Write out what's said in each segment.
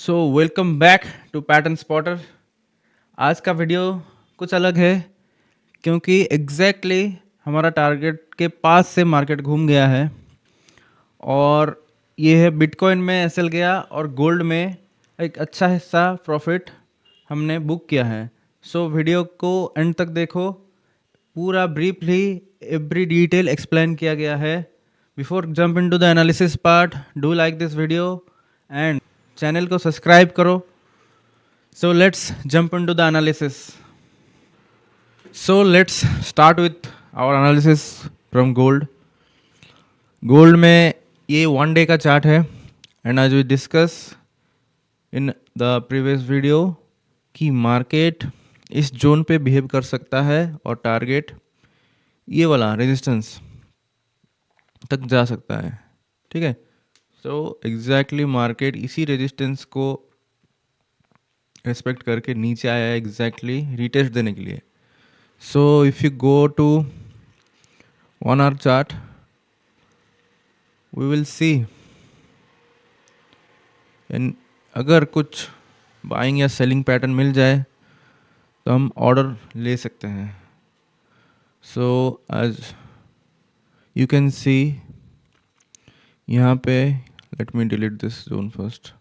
So welcome back to pattern spotter. आज का video कुछ अलग है क्योंकि हमारा टारगेट के पास से मार्केट घूम गया है और ये है बिटकॉइन में एसएल गया और गोल्ड में एक अच्छा हिस्सा प्रॉफिट हमने बुक किया है। सो वीडियो को एंड तक देखो, पूरा ब्रीफली एवरी डिटेल एक्सप्लेन किया गया है। Before jump into the analysis part, do like this video and channel को सब्सक्राइब करो। So let's jump into the analysis. So let's start with our analysis from gold. Gold में ये 1 day का chart है and आज we discuss in the previous video कि market इस zone पे बिहेव कर सकता है और टारगेट ये वाला रेजिस्टेंस तक जा सकता है। ठीक है, सो एग्जैक्टली मार्केट इसी रेजिस्टेंस को रेस्पेक्ट करके नीचे आया है एग्जैक्टली रीटेस्ट देने के लिए। So if you go to 1 hour chart, we will see and अगर कुछ बाइंग या सेलिंग पैटर्न मिल जाए तो हम ऑर्डर ले सकते हैं। सो आज यू कैन सी यहाँ पे, let me delete this zone first.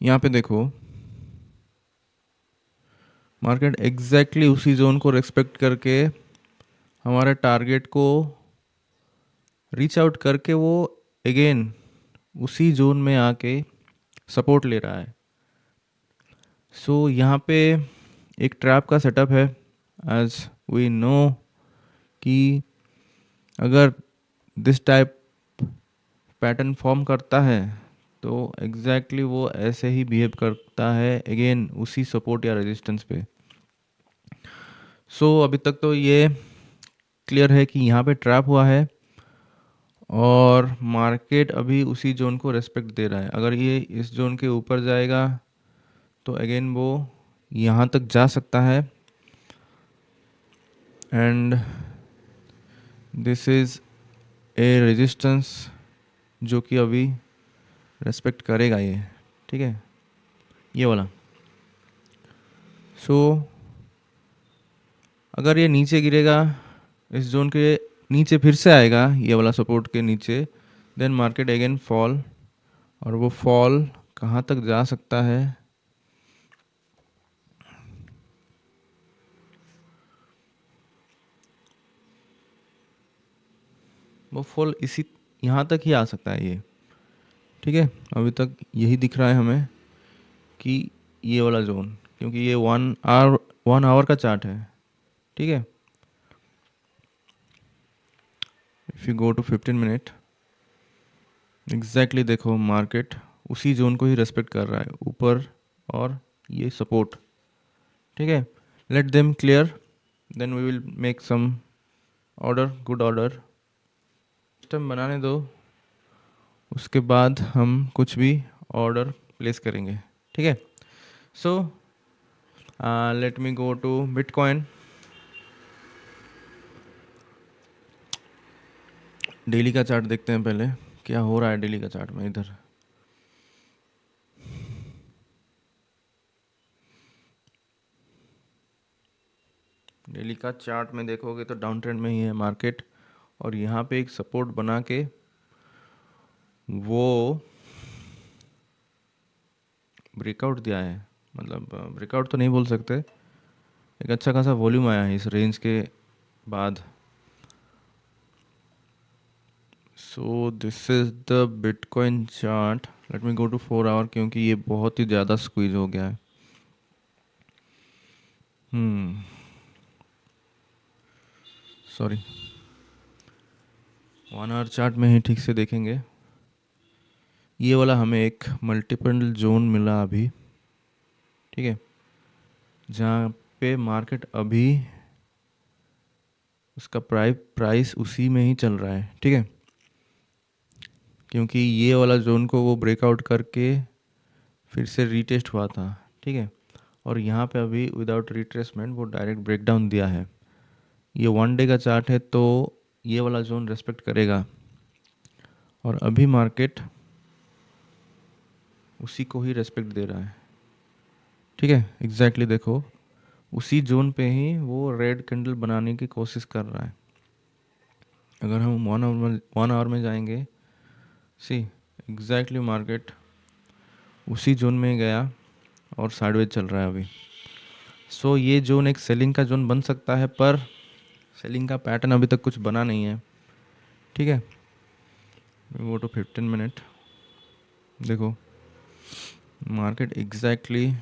यहाँ पे देखो मार्केट एग्जैक्टली उसी जोन को रेस्पेक्ट करके हमारे टारगेट को रीच आउट करके वो अगेन उसी जोन में आके सपोर्ट ले रहा है। सो यहाँ पे एक ट्रैप का सेटअप है। एज वी नो कि अगर दिस टाइप पैटर्न फॉर्म करता है तो एग्जैक्टली वो ऐसे ही बिहेव करता है अगेन उसी सपोर्ट या रेजिस्टेंस पे। सो अभी तक तो ये क्लियर है कि यहाँ पे ट्रैप हुआ है और मार्केट अभी उसी जोन को रेस्पेक्ट दे रहा है। अगर ये इस जोन के ऊपर जाएगा तो अगेन वो यहाँ तक जा सकता है and this is a resistance जो कि अभी रेस्पेक्ट करेगा ये। ठीक है, ये वाला। सो अगर ये नीचे गिरेगा इस जोन के नीचे, फिर से आएगा ये वाला सपोर्ट के नीचे, देन मार्केट अगेन फॉल। और वो फॉल कहाँ तक जा सकता है, वो फॉल इसी यहाँ तक ही आ सकता है ये। ठीक है, अभी तक यही दिख रहा है हमें कि ये वाला जोन, क्योंकि ये 1 आवर का चार्ट है। ठीक है, if you go to 15 minute, exactly देखो मार्केट उसी जोन को ही रेस्पेक्ट कर रहा है, ऊपर और ये सपोर्ट। ठीक है, let them clear, then we will make some order, good order. System बनाने दो, उसके बाद हम कुछ भी ऑर्डर प्लेस करेंगे। ठीक है, so let me go to bitcoin. Daily का चार्ट देखते हैं पहले, क्या हो रहा है डेली का चार्ट में। इधर डेली का चार्ट में देखोगे तो डाउन ट्रेंड में ही है मार्केट, और यहाँ पे एक सपोर्ट बना के वो ब्रेकआउट दिया है। मतलब ब्रेकआउट तो नहीं बोल सकते, एक अच्छा खासा वॉल्यूम आया है इस रेंज के बाद। So this is the bitcoin chart. Let me go to 4 hour, क्योंकि ये बहुत ही ज़्यादा स्क्वीज हो गया है। सॉरी, 1 आवर चार्ट में ही ठीक से देखेंगे। ये वाला हमें एक मल्टीपल जोन मिला अभी। ठीक है, जहाँ पे मार्केट अभी उसका प्राइस उसी में ही चल रहा है। ठीक है, क्योंकि ये वाला जोन को वो ब्रेकआउट करके फिर से रीटेस्ट हुआ था। ठीक है, और यहाँ पे अभी विदाउट रिट्रेसमेंट वो डायरेक्ट ब्रेकडाउन दिया है। ये 1 डे का चार्ट है तो ये वाला जोन रेस्पेक्ट करेगा, और अभी मार्केट उसी को ही रेस्पेक्ट दे रहा है, ठीक है। एग्जैक्टली देखो, उसी जोन पे ही वो रेड कैंडल बनाने की कोशिश कर रहा है। अगर हम 1 आवर में जाएंगे, सी एग्जैक्टली मार्केट उसी जोन में गया और साइडवेज चल रहा है अभी। सो ये जोन एक सेलिंग का जोन बन सकता है, पर सेलिंग का पैटर्न अभी तक कुछ बना नहीं है, ठीक है। वो तो 15 मिनट देखो, मार्केट एग्जैक्टली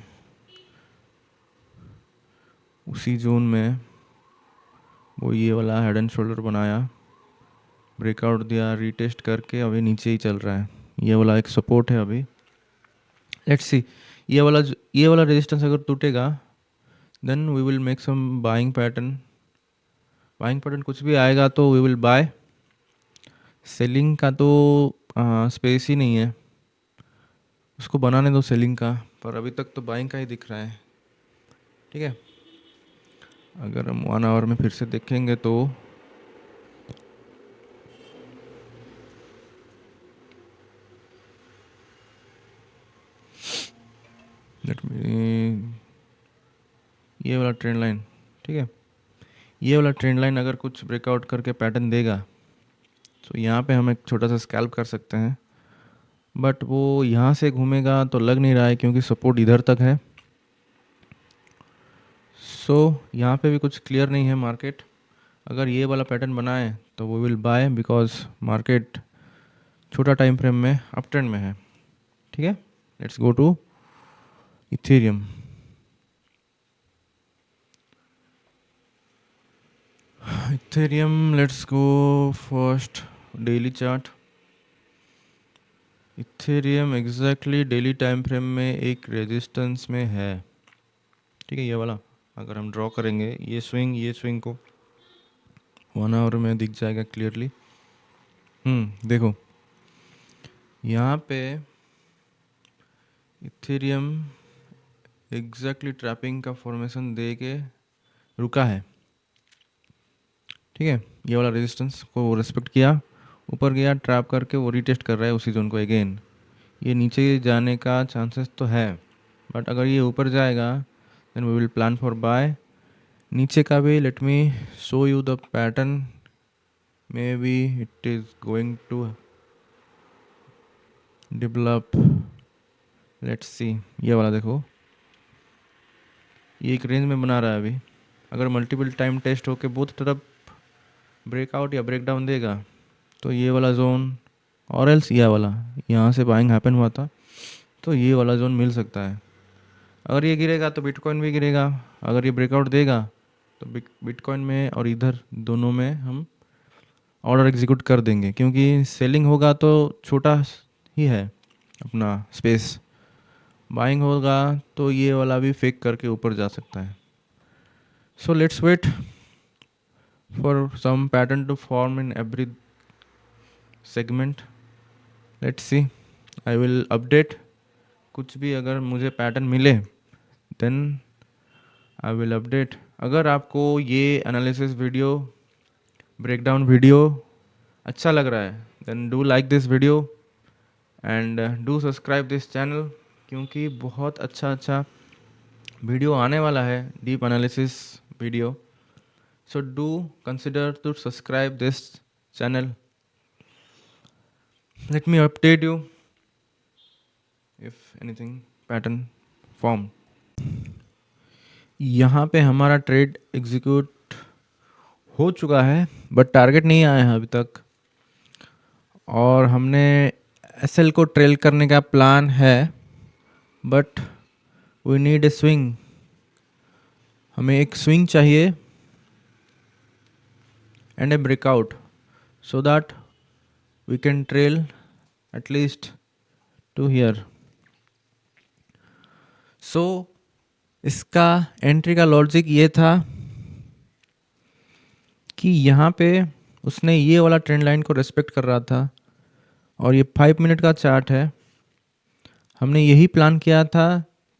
उसी जोन में वो ये वाला हेड एंड शोल्डर बनाया, ब्रेकआउट दिया, रीटेस्ट करके अभी नीचे ही चल रहा है। ये वाला एक सपोर्ट है अभी। लेट्स सी, ये वाला रेजिस्टेंस अगर टूटेगा then we will make some buying pattern. कुछ भी आएगा तो वी विल बाय। सेलिंग का तो स्पेस ही नहीं है, उसको बनाने दो सेलिंग का, पर अभी तक तो बाइंग का ही दिख रहा है, ठीक है। अगर हम 1 आवर में फिर से देखेंगे तो लेट मी, ये वाला ट्रेंड लाइन, ठीक है। ये वाला ट्रेंड लाइन अगर कुछ ब्रेकआउट करके पैटर्न देगा तो यहाँ पे हम एक छोटा सा स्कैल्प कर सकते हैं, बट वो यहाँ से घूमेगा तो लग नहीं रहा है, क्योंकि सपोर्ट इधर तक है। सो यहाँ पे भी कुछ क्लियर नहीं है मार्केट। अगर ये वाला पैटर्न बनाए तो वो विल बाय, बिकॉज मार्केट छोटा टाइम फ्रेम में अप ट्रेंड में है, ठीक है। Let's go to ethereum. Let's go first daily chart. Ethereum exactly daily time frame में एक रेजिस्टेंस में है, ठीक है। ये वाला अगर हम ड्रॉ करेंगे, ये स्विंग को 1 आवर में दिख जाएगा क्लियरली। देखो यहाँ पे इथेरियम एग्जैक्टली ट्रैपिंग का फॉर्मेशन दे के रुका है, ठीक है। ये वाला रेजिस्टेंस को वो रेस्पेक्ट किया, ऊपर गया, ट्रैप करके वो रीटेस्ट कर रहा है उसी जोन को अगेन। ये नीचे जाने का चांसेस तो है, बट अगर ये ऊपर जाएगा then we will plan for buy. नीचे का भी let me show you the pattern, maybe it is going to develop. Let's see, ये वाला देखो, ये एक रेंज में बना रहा है अभी। अगर मल्टीपल टाइम टेस्ट होके बोथ तरफ ब्रेकआउट या ब्रेकडाउन देगा तो ये वाला जोन, और एल्स ये वाला, यहाँ से बाइंग हैपन हुआ था तो ये वाला जोन मिल सकता है। अगर ये गिरेगा तो बिटकॉइन भी गिरेगा, अगर ये ब्रेकआउट देगा तो बिटकॉइन में और इधर दोनों में हम ऑर्डर एग्जीक्यूट कर देंगे, क्योंकि सेलिंग होगा तो छोटा ही है अपना स्पेस, बाइंग होगा तो ये वाला भी फेक करके ऊपर जा सकता है। So let's wait for some pattern to form in every segment. Let's see, I will update। कुछ भी अगर मुझे पैटर्न मिले then I will update। अगर आपको ये एनालिसिस वीडियो, ब्रेकडाउन वीडियो अच्छा लग रहा है then do like this video and do subscribe this channel, क्योंकि बहुत अच्छा वीडियो आने वाला है, deep analysis video. So do consider to subscribe this channel। Let me update you if anything pattern form। यहाँ पे हमारा ट्रेड एग्जीक्यूट हो चुका है, बट टारगेट नहीं आया है अभी तक, और हमने एसएल को ट्रेल करने का प्लान है, but we need a swing. हमें एक स्विंग चाहिए and a breakout so that we can trail at least to here। so इसका एंट्री का लॉजिक ये था कि यहाँ पे उसने ये वाला ट्रेंड लाइन को रेस्पेक्ट कर रहा था, और ये 5 मिनट का चार्ट है। हमने यही प्लान किया था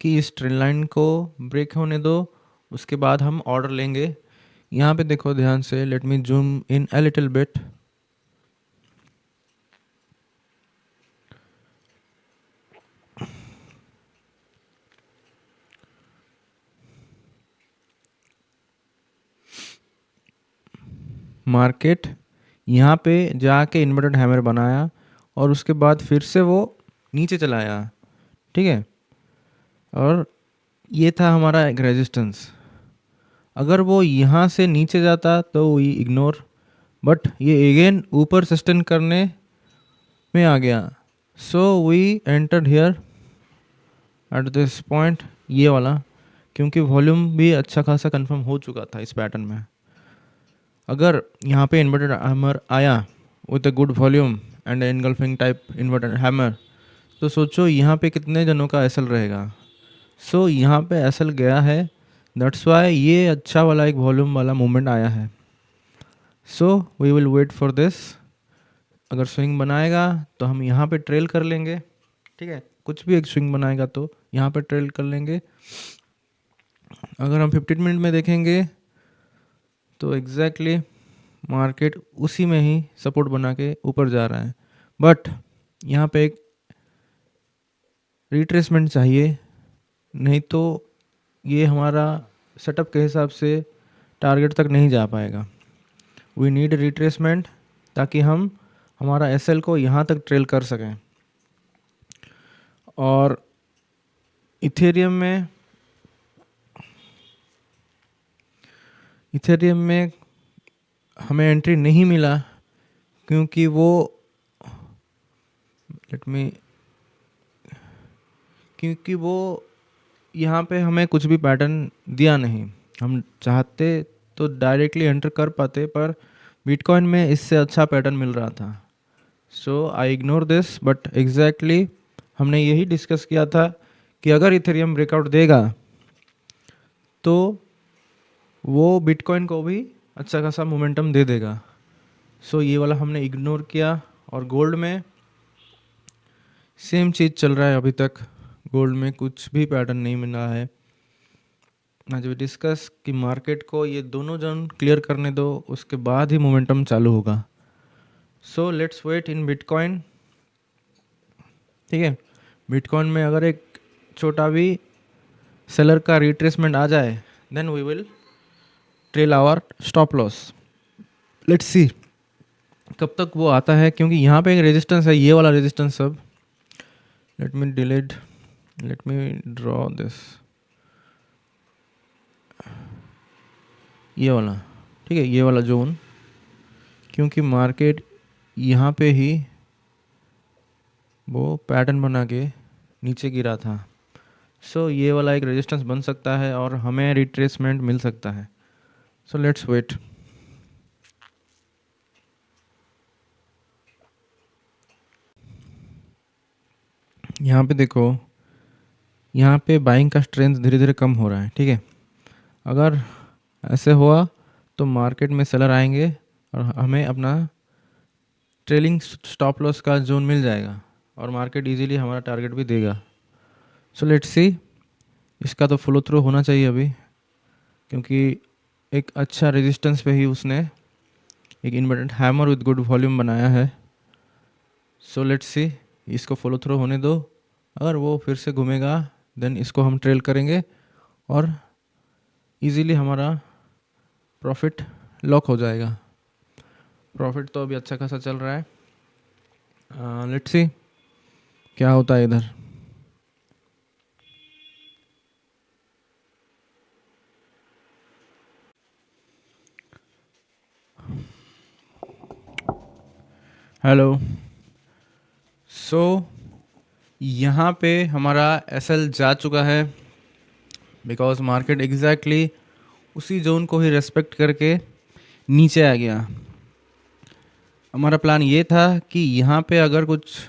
कि इस ट्रेंड लाइन को ब्रेक होने दो, उसके बाद हम ऑर्डर लेंगे। यहाँ पे देखो ध्यान से, let me zoom in a little bit. Market यहाँ पे जाके इन्वर्टेड हैमर बनाया और उसके बाद फिर से वो नीचे चला आया, ठीक है। और ये था हमारा एक रेजिस्टेंस। अगर वो यहाँ से नीचे जाता तो वी इग्नोर, बट ये अगेन ऊपर सस्टेन करने में आ गया। So we entered here at this point, ये वाला, क्योंकि वॉल्यूम भी अच्छा खासा कंफर्म हो चुका था इस पैटर्न में। अगर यहाँ पे इन्वर्टेड हैमर आया with a good volume and engulfing type inverted hammer, तो सोचो यहाँ पे कितने जनों का एसएल रहेगा। सो यहाँ पे एसएल गया है, दैट्स वाई ये अच्छा वाला एक वॉल्यूम वाला मूवमेंट आया है। So we will wait for this. अगर स्विंग बनाएगा तो हम यहाँ पे ट्रेल कर लेंगे, ठीक है। कुछ भी एक स्विंग बनाएगा तो यहाँ पे ट्रेल कर लेंगे। अगर हम 15 मिनट में देखेंगे तो एग्जैक्टली मार्केट उसी में ही सपोर्ट बना के ऊपर जा रहा है, बट यहाँ पे एक रिट्रेसमेंट चाहिए, नहीं तो ये हमारा सेटअप के हिसाब से टारगेट तक नहीं जा पाएगा। वी नीड रिट्रेसमेंट ताकि हम हमारा एसएल को यहाँ तक ट्रेल कर सकें। और इथेरियम में हमें एंट्री नहीं मिला क्योंकि वो यहाँ पे हमें कुछ भी पैटर्न दिया नहीं। हम चाहते तो डायरेक्टली एंटर कर पाते, पर बिटकॉइन में इससे अच्छा पैटर्न मिल रहा था। So I ignore this, but exactly हमने यही डिस्कस किया था कि अगर इथेरियम ब्रेकआउट देगा तो वो बिटकॉइन को भी अच्छा खासा मोमेंटम दे देगा। सो ये वाला हमने इग्नोर किया। और गोल्ड में सेम चीज़ चल रहा है अभी तक। गोल्ड में कुछ भी पैटर्न नहीं मिल रहा है। आज भी डिस्कस कि मार्केट को ये दोनों जोन क्लियर करने दो, उसके बाद ही मोमेंटम चालू होगा। So let's wait in bitcoin, ठीक है। बिटकॉइन में अगर एक छोटा भी सेलर का रिट्रेसमेंट आ जाए then we will trail our stop loss. Let's see कब तक वो आता है, क्योंकि यहाँ पे एक रेजिस्टेंस है, ये वाला रेजिस्टेंस। सब लेट मी ड्रॉ दिस, ये वाला, ठीक है, ये वाला जोन, क्योंकि मार्केट यहाँ पे ही वो पैटर्न बना के नीचे गिरा था। सो ये वाला एक रेजिस्टेंस बन सकता है और हमें रिट्रेसमेंट मिल सकता है। So let's wait. यहाँ पे देखो, यहाँ पे बाइंग का स्ट्रेंथ धीरे धीरे कम हो रहा है, ठीक है। अगर ऐसे हुआ तो मार्केट में सेलर आएंगे और हमें अपना ट्रेलिंग स्टॉप लॉस का जोन मिल जाएगा और मार्केट इजीली हमारा टारगेट भी देगा। सो लेट्स सी, इसका तो फॉलो थ्रू होना चाहिए अभी, क्योंकि एक अच्छा रेजिस्टेंस पे ही उसने एक inverted hammer with good volume बनाया है। सो लेट्स सी, इसको फॉलो थ्रू होने दो। अगर वो फिर से घूमेगा देन इसको हम ट्रेल करेंगे और इजीली हमारा प्रॉफिट लॉक हो जाएगा। प्रॉफिट तो अभी अच्छा खासा चल रहा है। लेट्स सी क्या होता है इधर। हेलो। सो यहाँ पे हमारा एसएल जा चुका है बिकॉज मार्केट एग्जैक्टली उसी जोन को ही रेस्पेक्ट करके नीचे आ गया। हमारा प्लान ये था कि यहाँ पे अगर कुछ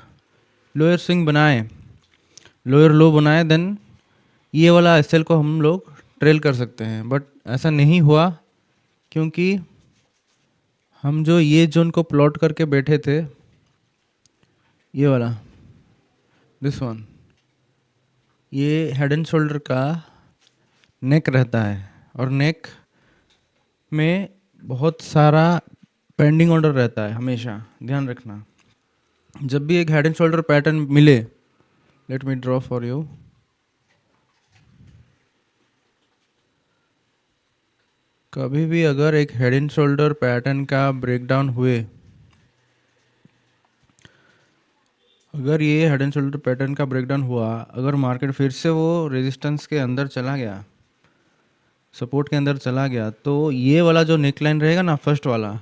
लोअर स्विंग बनाए, लोअर लो बनाए, देन ये वाला एसएल को हम लोग ट्रेल कर सकते हैं, बट ऐसा नहीं हुआ क्योंकि हम जो ये जोन को प्लॉट करके बैठे थे, ये वाला दिस वन, ये हेड एंड शोल्डर का नेक रहता है और नेक में बहुत सारा पेंडिंग ऑर्डर रहता है हमेशा, ध्यान रखना। जब भी एक हेड एंड शोल्डर पैटर्न मिले, let me draw for you, कभी भी अगर एक हेड एंड शोल्डर पैटर्न का ब्रेकडाउन हुए, अगर ये हेड एंड शोल्डर पैटर्न का ब्रेकडाउन हुआ, अगर मार्केट फिर से वो रेजिस्टेंस के अंदर चला गया, सपोर्ट के अंदर चला गया, तो ये वाला जो नेकलाइन रहेगा ना, फर्स्ट वाला,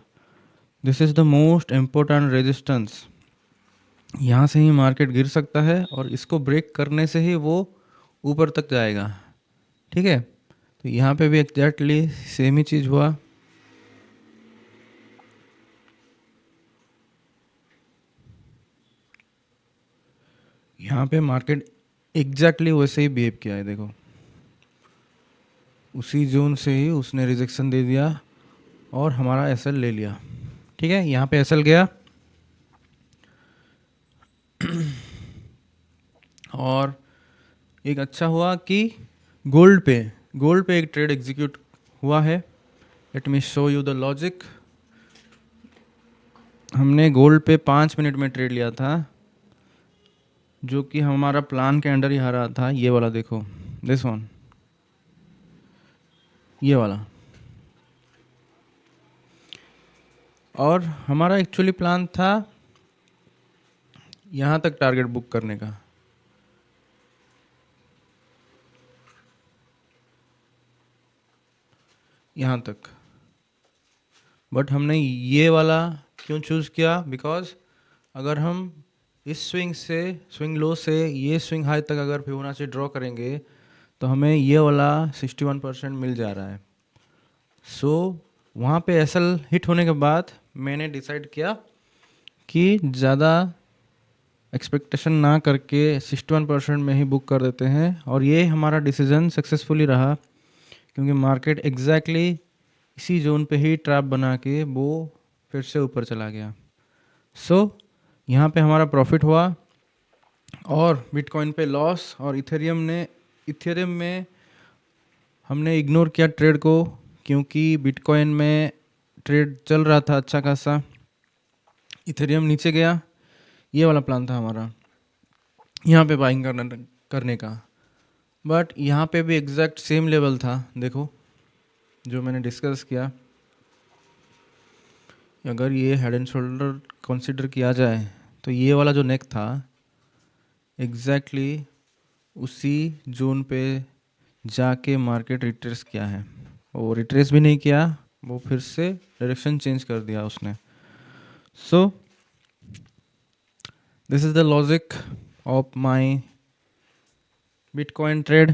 this is the most important resistance. यहाँ से ही मार्केट गिर सकता है और इसको ब्रेक करने से ही वो ऊपर तक जाएगा। ठीक है, तो यहाँ पे भी एग्जैक्टली सेम ही चीज़ हुआ। यहाँ पे मार्केट एग्जैक्टली वैसे ही बिहेव किया है, देखो उसी जोन से ही उसने रिजेक्शन दे दिया और हमारा एसएल ले लिया। ठीक है, यहाँ पे एसएल गया और एक अच्छा हुआ कि गोल्ड पे एक ट्रेड एग्जीक्यूट हुआ है। Late me show you the logic. हमने गोल्ड पे 5 मिनट में ट्रेड लिया था, जो कि हमारा प्लान के अंडर ही आ रहा था। ये वाला देखो, दिस वन, ये वाला। और हमारा एक्चुअली प्लान था यहाँ तक टारगेट बुक करने का। यहाँ तक, बट हमने ये वाला क्यों चूज़ किया? बिकॉज अगर हम इस स्विंग लो से ये स्विंग हाई तक अगर फिबोनाची ड्रॉ करेंगे तो हमें ये वाला 61% मिल जा रहा है। सो वहाँ पे एसएल हिट होने के बाद मैंने डिसाइड किया कि ज़्यादा एक्सपेक्टेशन ना करके 61% में ही बुक कर देते हैं, और ये हमारा डिसीजन सक्सेसफुली रहा, क्योंकि मार्केट एग्जैक्टली इसी जोन पे ही ट्रैप बना के वो फिर से ऊपर चला गया। सो यहाँ पे हमारा प्रॉफिट हुआ और बिटकॉइन पे लॉस। और इथेरियम में हमने इग्नोर किया ट्रेड को, क्योंकि बिटकॉइन में ट्रेड चल रहा था अच्छा खासा। इथेरियम नीचे गया, ये वाला प्लान था हमारा यहाँ पे बाइंग करने का। बट यहाँ पे भी एग्जैक्ट सेम लेवल था, देखो जो मैंने डिस्कस किया। अगर ये हेड एंड शोल्डर कंसीडर किया जाए तो ये वाला जो नेक था एग्जैक्टली उसी जोन पे जाके मार्केट रिट्रेस किया है। वो रिट्रेस भी नहीं किया, वो फिर से डायरेक्शन चेंज कर दिया उसने। So this is the logic of my bitcoin trade,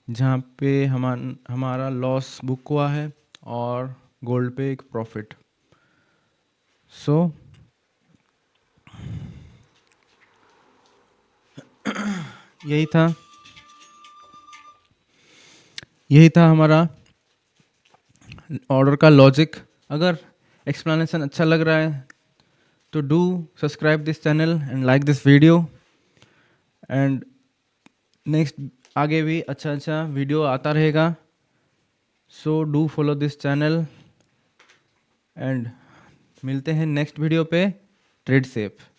जहाँ पे हमारा लॉस बुक हुआ है और गोल्ड पे एक प्रॉफिट। सो यही था हमारा ऑर्डर का लॉजिक। अगर एक्सप्लेनेशन अच्छा लग रहा है तो do subscribe this channel and like this video, and next आगे भी अच्छा वीडियो आता रहेगा। So do follow this channel and मिलते हैं नेक्स्ट वीडियो पे। Trade safe.